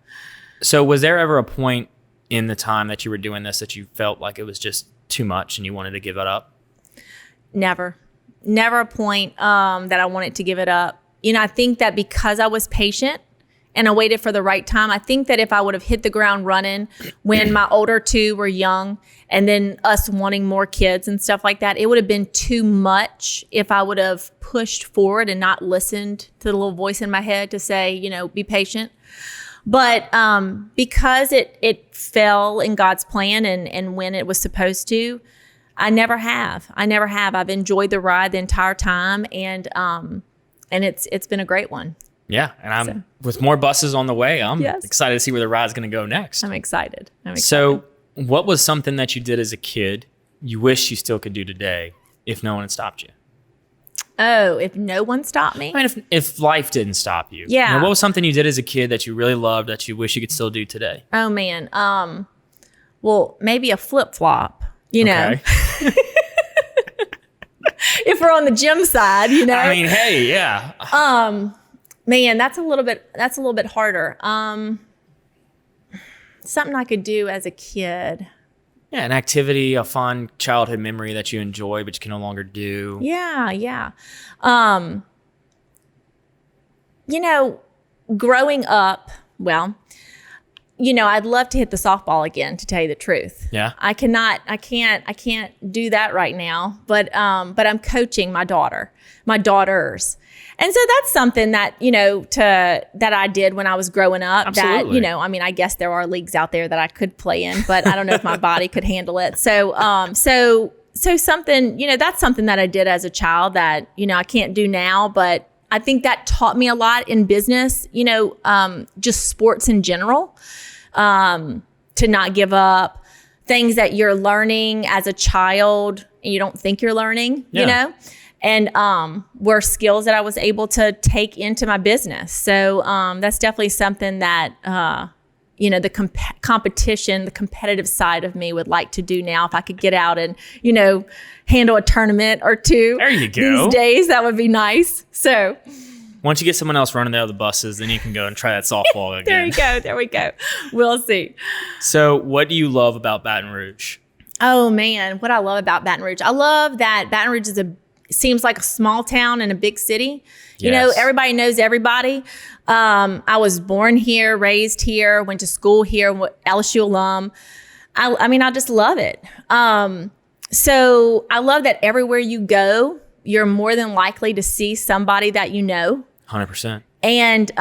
So was there ever a point in the time that you were doing this that you felt like it was just too much and you wanted to give it up? Never a point that I wanted to give it up. I think that because I was patient and I waited for the right time. I think that if I would have hit the ground running when my older two were young, and then us wanting more kids and stuff like that, it would have been too much if I would have pushed forward and not listened to the little voice in my head to say, you know, be patient. But because it fell in God's plan and when it was supposed to, I never have. I've enjoyed the ride the entire time, and it's been a great one. Yeah, and with more buses on the way, I'm excited to see where the ride's going to go next. I'm excited. So, what was something that you did as a kid you wish you still could do today if no one had stopped you? Oh, if no one stopped me? I mean, if life didn't stop you. Yeah. You know, what was something you did as a kid that you really loved that you wish you could still do today? Oh, man. Well, maybe a flip-flop, you know. If we're on the gym side, you know. I mean, hey, yeah. Man, that's a little bit harder. Something I could do as a kid. Yeah, an activity, a fun childhood memory that you enjoy but you can no longer do. Yeah. You know, growing up, well, you know, I'd love to hit the softball again, to tell you the truth. Yeah. I can't do that right now, but I'm coaching my daughters. And so that's something that, you know, that I did when I was growing up. Absolutely. That, you know, I mean, I guess there are leagues out there that I could play in, but I don't know if my body could handle it. So something, you know, that's something that I did as a child that, you know, I can't do now, but I think that taught me a lot in business, you know, just sports in general, to not give up, things that you're learning as a child and you don't think you're learning, you know? And were skills that I was able to take into my business. So that's definitely something that, you know, the competition, the competitive side of me would like to do now. If I could get out and, you know, handle a tournament or two. There you go. These days, that would be nice. So once you get someone else running the other buses, then you can go and try that softball again. There we go. We'll see. So what do you love about Baton Rouge? Oh, man. What I love about Baton Rouge. I love that Baton Rouge seems like a small town in a big city. You know, everybody knows everybody. I was born here, raised here, went to school here, LSU alum. I mean, I just love it. So I love that everywhere you go, you're more than likely to see somebody that you know. 100%. And,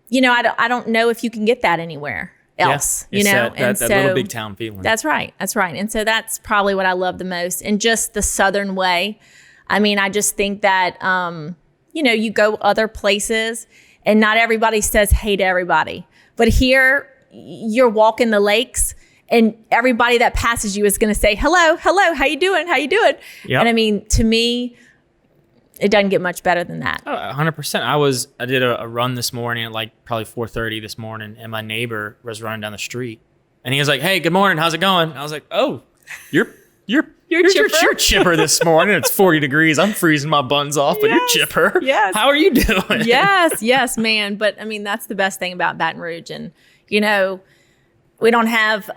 you know, I don't know if you can get that anywhere else, you know, that little big town feeling. That's right. And so that's probably what I love the most. And just the Southern way. I mean, I just think that, you know, you go other places and not everybody says hey to everybody. But here, you're walking the lakes and everybody that passes you is going to say, hello, how you doing? Yep. And I mean, to me, it doesn't get much better than that. 100%. I did a run this morning at like probably 4:30 this morning, and my neighbor was running down the street. And he was like, hey, good morning. How's it going? I was like, oh, you're chipper this morning. It's 40 degrees. I'm freezing my buns off, but you're chipper. Yes. How are you doing? Yes, man. But I mean, that's the best thing about Baton Rouge. And, you know, we don't have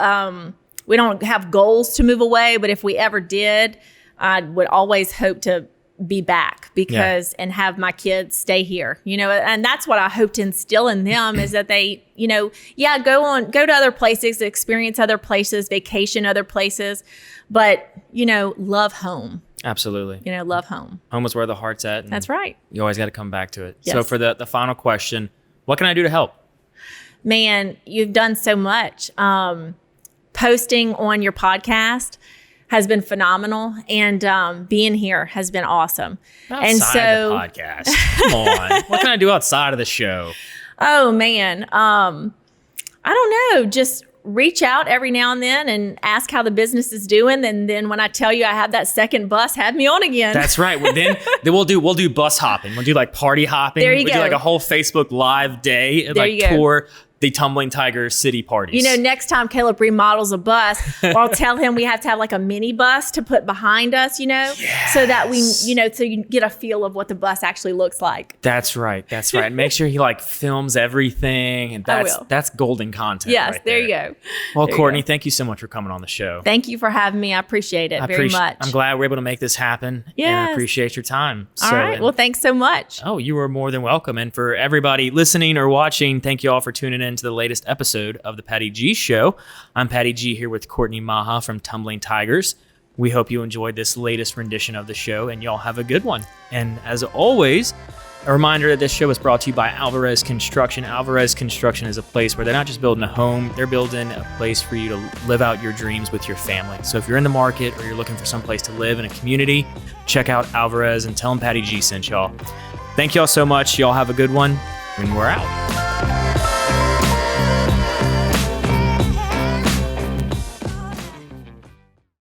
goals to move away, but if we ever did, I would always hope to be back and have my kids stay here, you know, and that's what I hope to instill in them is that they, you know, go to other places, experience other places, vacation other places, but, you know, love home. Absolutely. You know, love home. Home is where the heart's at. That's right. You always got to come back to it. Yes. So for the final question, what can I do to help? Man, you've done so much. Posting on your podcast has been phenomenal, and being here has been awesome. Outside the podcast. Come on. What can I do outside of the show? Oh, man. I don't know. Just reach out every now and then and ask how the business is doing. And then when I tell you I have that second bus, have me on again. That's right. Well, then we'll do bus hopping. We'll do like party hopping. There you we'll go. do like a whole Facebook Live day, there like tour the Tumbling Tiger city parties. You know, next time Caleb remodels a bus, or I'll tell him we have to have like a mini bus to put behind us, you know, so that we, you know, so you get a feel of what the bus actually looks like. That's right. Make sure he like films everything, and that's golden content. Yes, right there you go. Well, Courtney, thank you so much for coming on the show. Thank you for having me. I appreciate it very much. I'm glad we're able to make this happen. Yes. And I appreciate your time. All right. Well, thanks so much. Oh, you are more than welcome. And for everybody listening or watching, thank you all for tuning in to the latest episode of the Patty G Show. I'm Patty G here with Courtney Maha from Tumbling Tigers. We hope you enjoyed this latest rendition of the show, and y'all have a good one. And as always, a reminder that this show is brought to you by Alvarez Construction. Alvarez Construction is a place where they're not just building a home, they're building a place for you to live out your dreams with your family. So if you're in the market or you're looking for some place to live in a community, check out Alvarez and tell them Patty G sent y'all. Thank y'all so much. Y'all have a good one, and we're out.